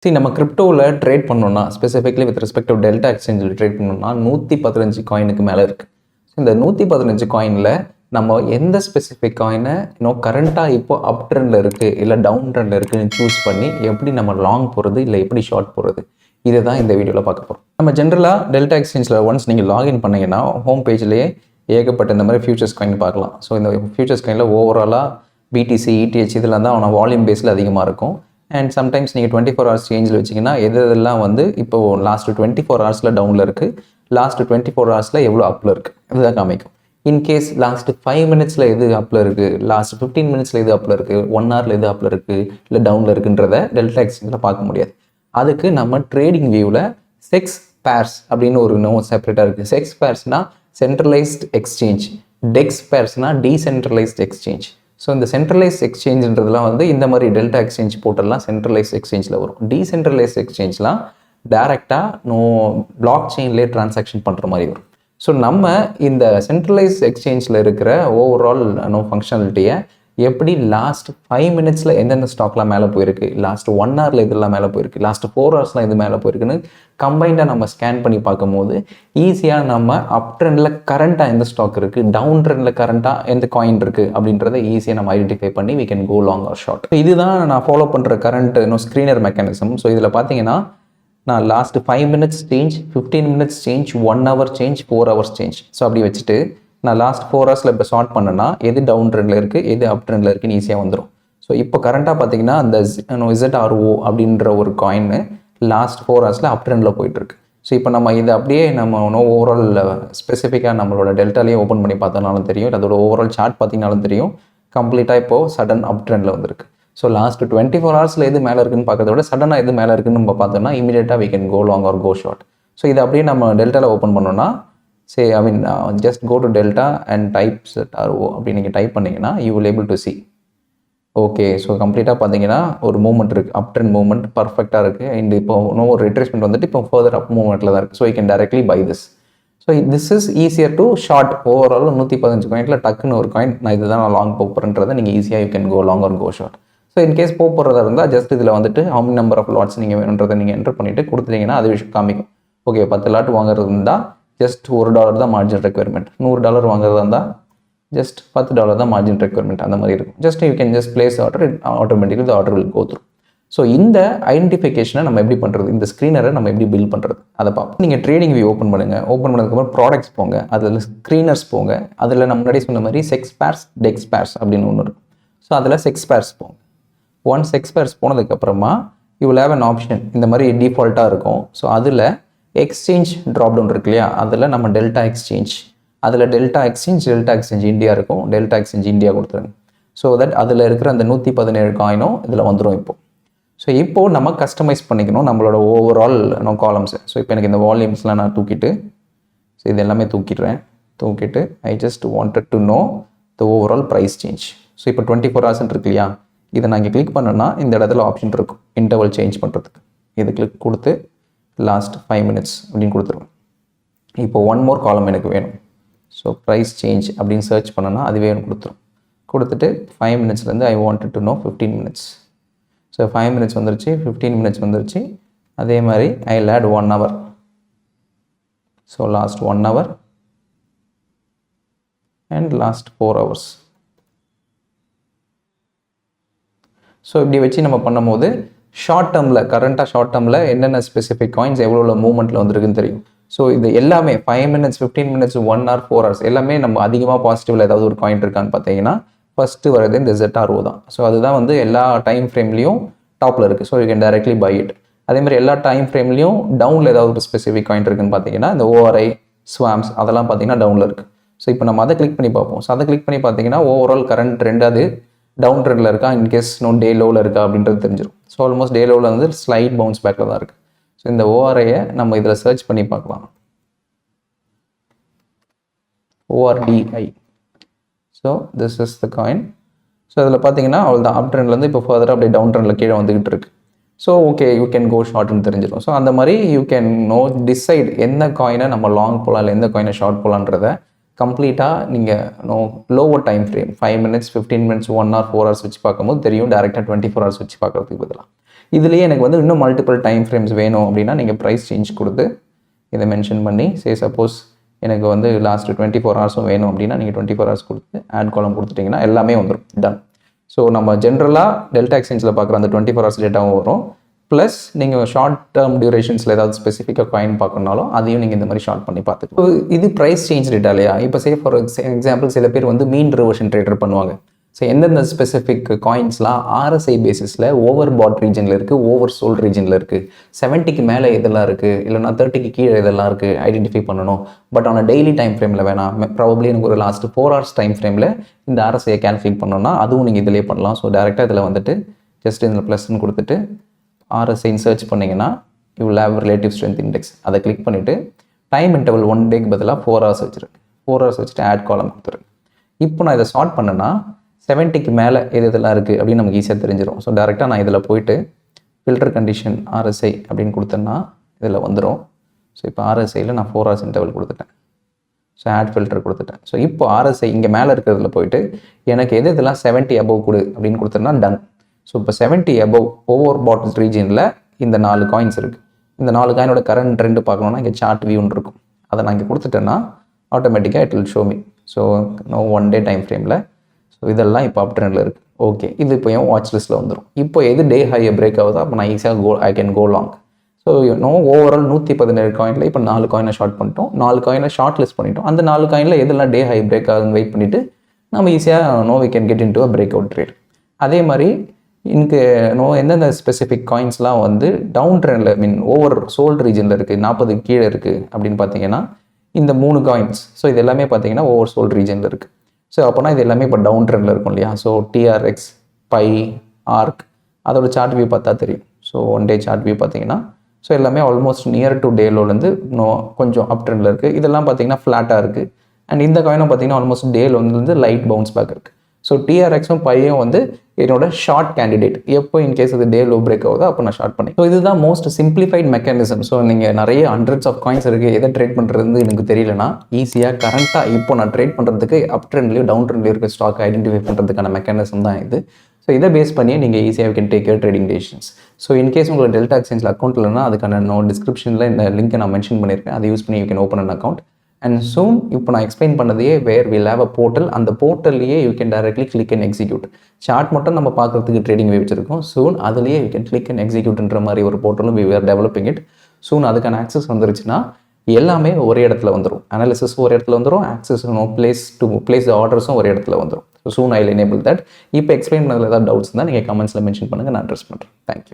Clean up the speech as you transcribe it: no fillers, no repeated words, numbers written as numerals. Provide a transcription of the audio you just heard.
நம்ம கிரிப்டோவில் ட்ரேட் பண்ணோம்னா specifically with respect to delta எக்ஸ்சேஞ்சில் ட்ரேட் பண்ணோம்னா 115 காயினுக்கு மேலே இருக்குது. இந்த 115 காயினில் நம்ம எந்த ஸ்பெசிஃபிக் காயினை இன்னும் கரண்ட்டாக இப்போ அப் ட்ரெண்டில் இருக்குது இல்லை டவுன் ட்ரெண்டில் இருக்குதுன்னு சூஸ் பண்ணி எப்படி நம்ம லாங் போகிறது இல்லை எப்படி ஷார்ட் போகிறது இதை தான் இந்த வீடியோவில் பார்க்க போகிறோம். நம்ம ஜென்ரலாக டெல்டா எக்ஸ்சேஞ்சில் ஒன்ஸ் நீங்கள் லாகின் பண்ணிங்கன்னா ஹோம் பேஜ்லேயே ஏகப்பட்ட இந்த மாதிரி ஃபியூச்சர்ஸ் காயின் பார்க்கலாம். ஸோ இந்த ஃபியூச்சர்ஸ் காயினில் ஓவராலாக பிடிசி இடிஹெச் இதெல்லாம் தான் அவன வால்யூம் பேஸில் அதிகமாக இருக்கும். அண்ட் சம்டைம்ஸ் நீங்கள் 24 hours சேஞ்சில் வச்சிங்கன்னா எதெல்லாம் வந்து இப்போது லாஸ்ட்டு 24 hours டவுனில் இருக்குது, லாஸ்ட்டு 24 hours எவ்வளோ அப்பில் இருக்குது இதுதான் காமிக்கும். இன்கேஸ் லாஸ்ட்டு 5 minutes எது அப்பில் இருக்குது, லாஸ்ட் 15 minutes எது அப்பில் இருக்குது, 1 hour எது அப்பில் இருக்குது இல்லை டவுனில் இருக்குன்றத டெல்டா எக்ஸ்சேஞ்சில் பார்க்க முடியாது. அதுக்கு நம்ம ட்ரேடிங் வியூவில் செக்ஸ் பேர்ஸ் அப்படின்னு ஒரு நோ செப்பரேட்டாக இருக்குது. செக்ஸ் பேர்ஸ்னால் சென்ட்ரலைஸ்ட் எக்ஸ்சேஞ்ச், டெக்ஸ் பேர்ஸ்னால் டீசென்ட்ரலைஸ்ட் எக்ஸ்சேஞ்ச். ஸோ இந்த சென்ட்ரலைஸ் எக்ஸ்சேஞ்சுன்றதுலாம் வந்து இந்த மாதிரி டெல்டா எக்ஸ்சேஞ்ச் போர்ட்டல்லாம் சென்ட்ரலைஸ் எக்ஸ்சேஞ்சில் வரும். டீசென்ட்ரலைஸ் எக்ஸ்சேஞ்ச்லாம் டேரெக்டாக பிளாக் செயின்லேயே ட்ரான்சாக்ஷன் பண்ணுற மாதிரி வரும். ஸோ நம்ம இந்த சென்ட்ரலைஸ் எக்ஸ்சேஞ்சில் இருக்கிற ஓவரால் ஃபங்க்ஷனாலிட்டியை எப்படி லாஸ்ட் 5 minutes எந்தெந்த ஸ்டாக்லாம் மேலே போயிருக்கு, லாஸ்ட் 1 hour இதெல்லாம் மேலே போயிருக்கு, லாஸ்ட் 4 hours இது மேலே போயிருக்குன்னு கம்பைண்டாக நம்ம ஸ்கேன் பண்ணி பார்க்கும்போது ஈஸியாக நம்ம அப் ட்ரெண்டில் கரண்ட்டாக எந்த ஸ்டாக் இருக்குது, டவுன் ட்ரெண்டில் கரண்ட்டாக எந்த காயின் இருக்குது அப்படின்றத ஈஸியாக நம்ம ஐடென்டிஃபை பண்ணி we can go long or short. இதுதான் நான் ஃபாலோ பண்ணுற கரண்ட் ஸ்க்ரீனர் மெக்கானிசம். ஸோ இதில் பார்த்தீங்கன்னா நான் last 5 minutes change, 15 minutes change, 1 hour change, 4 hours change. So அப்படி வச்சுட்டு நான் லாஸ்ட் 4 hours இப்போ ஷார்ட் பண்ணேன்னா எது டவுன் ட்ரெண்டில் இருக்குது எது அப் ட்ரெண்டில் இருக்குன்னு ஈஸியாக வந்துடும். ஸோ இப்போ கரண்ட்டாக பார்த்தீங்கன்னா அந்த ZRO அப்படின்ற ஒரு காயின் லாஸ்ட் 4 hours அப் ட்ரெண்டில் போயிட்டுருக்கு. ஸோ இப்போ நம்ம இதை அப்படியே நம்ம ஓவரால் ஸ்பெசிஃபிக்காக நம்மளோட டெல்டாலேயே ஓப்பன் பண்ணி பார்த்தோம்னாலும் தெரியும், அதோட ஓவரால் சார்ட் பார்த்தீங்கன்னாலும் தெரியும், கம்ப்ளீட்டாக இப்போது சடன் அப் ட்ரெண்டில் வந்துருக்கு. ஸோ லாஸ்ட் 24 hours எது மேலே இருக்குன்னு பார்க்கறத விட சடனாக எது மேலே இருக்குன்னு நம்ம பார்த்தோம்னா இமீடியட்டாக we can go long or go short. So இதை அப்படியே நம்ம டெல்டாவில் ஓப்பன் பண்ணோன்னா just go to delta and type ZRO அப்படி நீங்கள் டைப் பண்ணிங்கன்னா you will able to see. Okay, so கம்ப்ளீட்டாக பார்த்தீங்கன்னா ஒரு மூவ்மெண்ட் இருக்குது, அப் ட்ரெண்ட் மூவ்மெண்ட் பர்ஃபெக்டாக இருக்குது. அண்ட் இப்போ இன்னும் ஒரு ரிட்ரேஸ்மெண்ட் வந்துட்டு இப்போ ஃபர்தர் அப் மூவ்மெண்ட்டில் தான் இருக்குது. So you can directly buy this. So this is easier to short. Overall 115 காயினில் டக்குன்னு ஒரு காயின் நான் இதுதான் நான் லாங் போகிறேன்றதை நீங்கள் ஈஸியாக you can go long or go short. So in case போகிறதா இருந்தால் ஜஸ்ட் இதில் வந்துட்டு how many number of lots நீங்கள் வேணுன்றதை நீங்கள் என்டர் பண்ணிவிட்டு கொடுத்துட்டீங்கன்னா அது விஷயம் காமிக்கும். ஓகே, 10 lot வாங்குறது இருந்தால் ஜஸ்ட் $1 தான் மார்ஜின் ரெக்யர்மெண்ட், $100 வாங்குறதா இருந்தால் ஜஸ்ட் $10 தான் மார்ஜின் ரெக்யர்மெண்ட் அந்த மாதிரி இருக்கும். Just you can just place order, automatically the order will go through. So இந்த ஐடென்டிஃபிகேஷனை நம்ம எப்படி பண்ணுறது, இந்த ஸ்க்ரீனரை நம்ம எப்படி பில்ட் பண்ணுறது அதை பார்ப்போம். நீங்கள் ட்ரேடிங் வியூ ஓப்பன் பண்ணுங்கள். ஓப்பன் பண்ணதுக்கப்புறம் ப்ராடக்ட்ஸ் போங்க, அதில் ஸ்க்ரீனர்ஸ் போங்க. அதில் நம்ம முன்னாடி சொன்ன மாதிரி செக்ஸ் பேர்ஸ், டெக்ஸ் பேர்ஸ் அப்படின்னு ஒன்று இருக்கும். ஸோ அதில் செக்ஸ் பேர்ஸ் போங்க. ஒன்ஸ் செக்ஸ் பேர்ஸ் போனதுக்கப்புறமா you will have an option இந்த மாதிரி டிஃபால்ட்டாக இருக்கும். ஸோ அதில் எக்ஸ்சேஞ்ச் ட்ராப் டவுன் இருக்கு இல்லையா, அதில் நம்ம டெல்டா எக்ஸ்சேஞ்ச், அதில் டெல்டா எக்ஸ்சேஞ்ச் இந்தியா இருக்கும், டெல்டா எக்ஸ்சேஞ்ச் இந்தியா கொடுத்துருங்க. ஸோ தட் அதில் இருக்கிற அந்த 117 காயினும் இதில் வந்துடும் இப்போ. ஸோ இப்போது நம்ம கஸ்டமைஸ் பண்ணிக்கணும் நம்மளோட ஓவரால் காலம்ஸு. ஸோ இப்போ எனக்கு இந்த வால்யூம்ஸ்லாம் நான் தூக்கிட்டு, ஸோ இது எல்லாமே தூக்கிட்டு I just wanted to know the overall price change. So இப்போ 24 hours இருக்கு இல்லையா, இதை நான் இங்கே கிளிக் பண்ணோன்னா இந்த இடத்துல ஆப்ஷன் இருக்கும் இன்டர்வல் சேஞ்ச் பண்ணுறதுக்கு. இது கிளிக் கொடுத்து லாஸ்ட் 5 minutes அப்படின்னு கொடுத்துருவேன். இப்போ 1 more காலம் எனக்கு வேணும். ஸோ ப்ரைஸ் சேஞ்ச் அப்படின்னு சர்ச் பண்ணோன்னா அதுவே எனக்கு கொடுத்துட்டு 5 minutesலேருந்து I wanted to know 15 minutes. So 5 minutes வந்துருச்சு, 15 minutes வந்துருச்சு. அதே மாதிரி I will add 1 hour. So last 1 hour and last 4 hours. So இப்படி வச்சு நம்ம பண்ணும்போது ஷார்ட் டேர்மில் என்னென்ன ஸ்பெசிஃபிக் காயின்ஸ் எவ்வளோ மூவ்மெண்ட்டில் வந்துருக்குன்னு தெரியும். ஸோ இது எல்லாமே 5 minutes, 15 minutes, 1 hour, 4 hours எல்லாமே நம்ம அதிகமாக பாசிட்டிவில் ஏதாவது ஒரு காயின் இருக்கான்னு பார்த்தீங்கன்னா ஃபஸ்ட்டு வரது இந்த ZRO தான். ஸோ அதுதான் வந்து எல்லா டைம் ஃப்ரேம்லேயும் டாப்பில் இருக்குது. So you can directly buy it. அதேமாதிரி எல்லா டைம் ஃப்ரேம்லேயும் டவுனில் ஏதாவது ஒரு ஸ்பெசிஃபிக் காயின் இருக்குன்னு பார்த்தீங்கன்னா இந்த ORI, ஸ்வாம்ஸ் அதெல்லாம் பார்த்தீங்கன்னா டவுனில் இருக்குது. ஸோ இப்போ நம்ம அதை கிளிக் பண்ணி பார்ப்போம். ஸோ அதை கிளிக் பண்ணி பார்த்தீங்கன்னா ஓவரால் கரண்ட் ட்ரெண்ட் அது டவுன் ட்ரெண்டில் இருக்கா, இன்கேஸ் டே லோவில் இருக்கா அப்படின்றது தெரிஞ்சிடும். ஸோ ஆல்மோஸ்ட் டே லோவில் வந்து ஸ்லைட் பவுன்ஸ் பேக்கில் தான் இருக்குது. ஸோ இந்த ORIயை நம்ம இதில் சர்ச் பண்ணி பார்க்கலாம். ORDI. So this is the coin. So அதில் பார்த்தீங்கன்னா அவள் தான் அப் ட்ரெண்ட்லேருந்து இப்போ ஃபர்தராக அப்படியே டவுன் ட்ரெண்டில் கீழே வந்துக்கிட்டு இருக்கு. So okay, you can go ஷார்ட்னு தெரிஞ்சிடும். ஸோ அந்த மாதிரி யூ கேன் டிசைட் எந்த காயினை நம்ம லாங் போகலாம் இல்லை எந்த காயினை ஷார்ட் போகலான்றதை கம்ப்ளீட்டாக நீங்கள் lower time frame 5 minutes, 15 minutes, 1 hour, 4 hours வச்சு பார்க்கும்போது தெரியும். டேரெக்டாக 24 hours வச்சு பார்க்குறதுக்கு பதிலாக இதுலேயே எனக்கு வந்து இன்னும் மல்டிபிள் டைம் ஃப்ரேம்ஸ் வேணும் அப்படின்னா நீங்கள் ப்ரைஸ் சேஞ்ச் கொடுத்து இதை மென்ஷன் பண்ணி சப்போஸ் எனக்கு வந்து லாஸ்ட்டு 24 ஹவர்ஸும் வேணும் அப்படின்னா நீங்கள் 24 ஹவர்ஸ் கொடுத்து ஆட் காலம் கொடுத்துட்டிங்கன்னா எல்லாமே வந்துடும். டன். ஸோ நம்ம ஜென்ரலாக டெல்டா எக்ஸ்சேஞ்சில் பார்க்குற அந்த 24 ஹவர்ஸ் டேட்டாவும் வரும். ப்ளஸ் நீங்கள் ஷார்ட் டேர்ம் டியூரேஷன்ஸில் ஏதாவது ஸ்பெசிஃபிக்காக காயின் பார்க்கணுனாலும் அதையும் நீங்கள் இந்த மாதிரி ஷார்ட் பண்ணி பார்த்துக்கலாம். இது ப்ரைஸ் சேஞ்ச் டேட்டா இல்லையா? இப்போ ஃபார் எக்ஸாம்பிள் சில பேர் வந்து மீன் ரிவர்ஷன் ட்ரேடர் பண்ணுவாங்க. ஸோ எந்தெந்த ஸ்பெசிஃபிக் காயின்ஸ்லாம் RSI பேசிஸில் ஓவர் பாட் ரீஜனில் இருக்குது, ஓவர் சோல்ட் ரீஜனில் இருக்குது, 70க்கு மேலே இதெல்லாம் இருக்குது, இல்லைனா 30க்கு கீழே இதெல்லாம் இருக்குது ஐடென்டிஃபை பண்ணணும். பட் ஆனால் டெய்லி டைம் ஃப்ரேமில் வேணாம், ப்ராபப்ளி எனக்கு ஒரு லாஸ்ட் 4 ஹவர்ஸ் டைம் ஃப்ரேமில் இந்த RSIயை கால்குலேட் பண்ணணும்னா அதுவும் நீங்கள் இதிலே பண்ணலாம். ஸோ டேரெக்டாக இதில் வந்துட்டு ஜஸ்ட் இதில் ப்ளஸ்ன்னு கொடுத்துட்டு RSIன்னு சர்ச் பண்ணிங்கன்னா you will have relative strength index. அதை கிளிக் பண்ணிவிட்டு டைம் இன்டர்வல் 1 டேக்கு பதிலாக 4 ஹவர்ஸ் வச்சுருக்கு. 4 ஹவர்ஸ் வச்சுட்டு ஆட் காலம் கொடுத்துருக்கு. இப்போ நான் இதை ஷார்ட் பண்ணேன்னா 70க்கு மேலே இதெல்லாம் இருக்குது அப்படின்னு நமக்கு ஈஸியாக தெரிஞ்சிடும். ஸோ டேரெக்டாக நான் இதில் போயிட்டு ஃபில்டர் கண்டிஷன் RSI அப்படின்னு கொடுத்தேன்னா இதில் வந்துடும். ஸோ இப்போ RSIயில் நான் 4 ஹவர்ஸ் இன்டர்வல் கொடுத்துட்டேன். ஸோ ஆட் ஃபில்டர் கொடுத்துட்டேன். ஸோ இப்போ RSI இங்கே மேலே இருக்கிறதுல போயிட்டு எனக்கு இதெல்லாம் 70 above கொடு அப்படின்னு கொடுத்தேன்னா டன். ஸோ இப்போ 70 above ஓவர் பாட்டில் ரீஜனில் இந்த 4 காயின்ஸ் இருக்குது. இந்த 4 காயினோட கரண்ட் ட்ரெண்டு பார்க்கணுன்னா இங்கே சார்ட் வியூன்னு இருக்கும். அதை நான் இங்கே கொடுத்துட்டேன்னா ஆட்டோமேட்டிக்காக it will show me. So no 1 day time ஃப்ரேமில் ஸோ இதெல்லாம் இப்போ அப் ட்ரெண்டில் இருக்குது. ஓகே, இது இப்போ என் வாட்ச் லிஸ்ட்டில் வந்துடும். இப்போ எது டே ஹையை பிரேக் ஆகுதோ அப்போ நான் ஈஸியாக I can go long. So overall 117 காயினில் இப்போ 4 காயினை ஷார்ட் பண்ணிட்டோம், 4 காயினை ஷார்ட் லிஸ்ட் பண்ணிட்டோம். அந்த 4 காயினில் எதெல்லாம் டே ஹை பிரேக் ஆகுதுன்னு வெயிட் பண்ணிவிட்டு நம்ம ஈஸியாக we can get into a breakout trade. அதே மாதிரி எனக்கு எந்தெந்த ஸ்பெசிஃபிக் காயின்ஸ்லாம் வந்து டவுன் ட்ரெண்டில் ஓவர் சோல்ட் ரீஜனில் இருக்குது, 40 கீழே இருக்குது அப்படின்னு பார்த்தீங்கன்னா இந்த 3 காயின்ஸ். ஸோ இது எல்லாமே பார்த்தீங்கன்னா ஓவர் சோல்ட் ரீஜனில் இருக்குது. ஸோ அப்போனா இது எல்லாமே இப்போ டவுன் ட்ரெண்டில் இருக்கும் இல்லையா? ஸோ TRX, பை, ஆர்க் அதோட சார்ட் வியூ பார்த்தா தெரியும். ஸோ 1 டே சார்ட் வியூ பார்த்தீங்கன்னா ஸோ எல்லாமே ஆல்மோஸ்ட் நியர் டு டே லோலேருந்து கொஞ்சம் அப் ட்ரெண்டில் இருக்குது. இதெல்லாம் பார்த்தீங்கன்னா ஃப்ளாட்டாக இருக்குது. அண்ட் இந்த காயினும் பார்த்தீங்கன்னா ஆல்மோஸ்ட் டே லோன்லேருந்து லைட் பவுன்ஸ் பேக் இருக்குது. ஸோ TRXும் பையும் வந்து என்னோட ஷார்ட் கேண்டிடேட். எப்போ இன்கேஸ் அது டே லோ பிரேக் ஆகுதோ அப்போ நான் ஷார்ட் பண்ணி. ஸோ இதுதான் மோஸ்ட் சிம்பிளிஃபைட் மெக்கானிசம். ஸோ நீங்கள் நிறைய ஹண்ட்ரட்ஸ் ஆஃப் காயின்ஸ் இருக்குது, எதை ட்ரேட் பண்ணுறது எனக்கு தெரியலனா ஈஸியாக கரண்ட்டாக இப்போ நான் ட்ரேட் பண்ணுறதுக்கு அப் ட்ரெண்ட்லேயும் டவுன் ட்ரெண்ட்லேயும் இருக்க ஸ்டாக் ஐடென்டிஃபை பண்ணுறதுக்கான மெக்கானிசம் தான் இது. ஸோ இதை பேஸ் பண்ணி நீங்கள் ஈஸியாக can take your trading decisions. So in case உங்களுக்கு டெல்டா எக்ஸ்சேஞ்சில் அக்கௌண்ட் இல்லைனா அதுக்கான டிஸ்கிரிப்ஷனில் இந்த லிங்க்கை நான் மென்ஷன் பண்ணியிருக்கேன். அதை யூஸ் பண்ணி you can open an account. And soon இப்போ நான் எக்ஸ்பிளைன் பண்ணதையே we will have a portal. அந்த போர்ட்டல்லையே you can directly click and execute. Chart மட்டும் நம்ம பார்க்குறதுக்கு ட்ரேடிங் வச்சிருக்கோம். சூன் அதுலேயே யூ கேன் கிளிக் அண்ட் எக்ஸிக்யூட்ன்ற மாதிரி ஒரு போர்ட்டலும் we are developing it. Soon அதுக்கான ஆக்சஸ் வந்துருச்சுன்னா எல்லாமே ஒரே இடத்துல வந்துடும். அனாலிசிஸ் ஒரு இடத்துல வந்துடும், ஆக்சஸ் பிளேஸ் ஆர்டர்ஸும் ஒரு இடத்துல வந்துடும். So soon I will enable that. இப்போ எக்ஸ்பிளைன் பண்ணதில் ஏதாவது டவுட்ஸ் இருந்தால் நீங்கள் கமெண்ட்ஸில் மென்ஷன் பண்ணுங்கள், நான் அட்ரஸ் பண்ணுறேன். தேங்க்யூ.